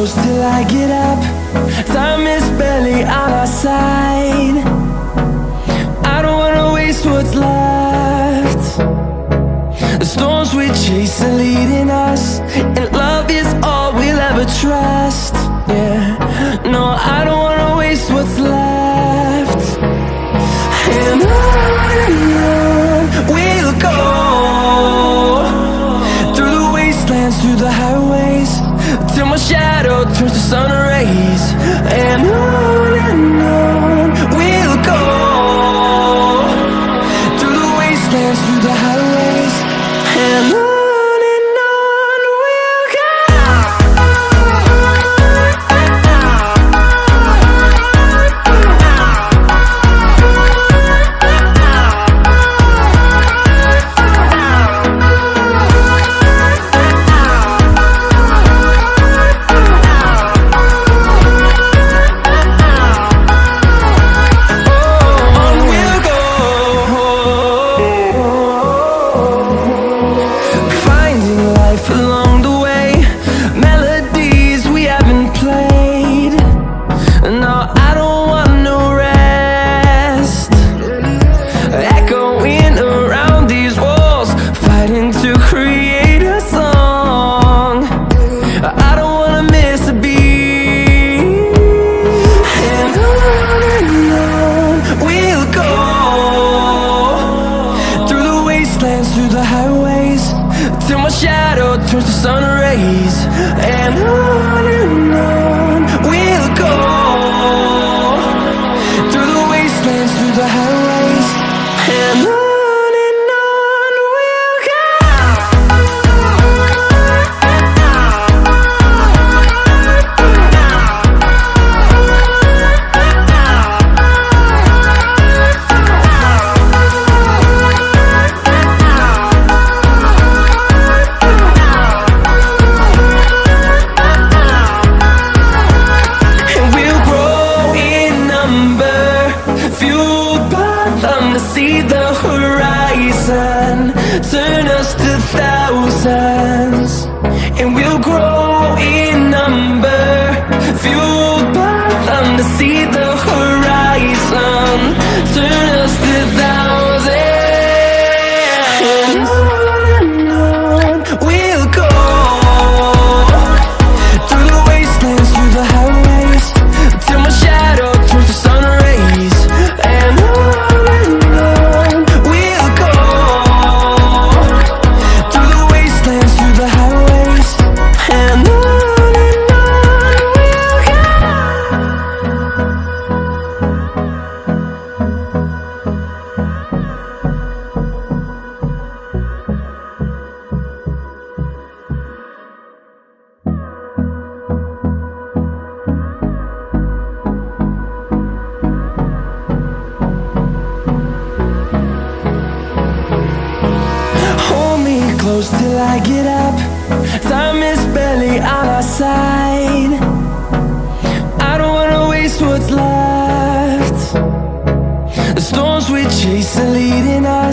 close till I get up. Time is barely on our side. I don't wanna waste what's left. The storms we chase are leading us, and love is all we'll ever trust. Yeah, no, I don't wanna waste what's left. And on we'll go, through the wastelands, through the highways, till my shadow turns to sun rays. And on we'll go, through the wastelands, through the highways, and on we'll go. Along the way, melodies we haven't played. No, I don't want no rest. Echoing around these walls, fighting to create a song. I don't wanna miss a beat. And on we'll go, through the wastelands, through the highways, till my shadow turns to sun rays. And on we'll go, through the wastelands, through the highways, and on we'll go. To see the horizon turn us to thousands, and we'll grow in number, fueled by them. To see the horizon turn us to thousands, and on we'll go, through the wastelands, through the highways, till my shadow turns to sun rays. And close till I get up. Time is barely on our side. I don't wanna waste what's left. The storms we chase are leading us.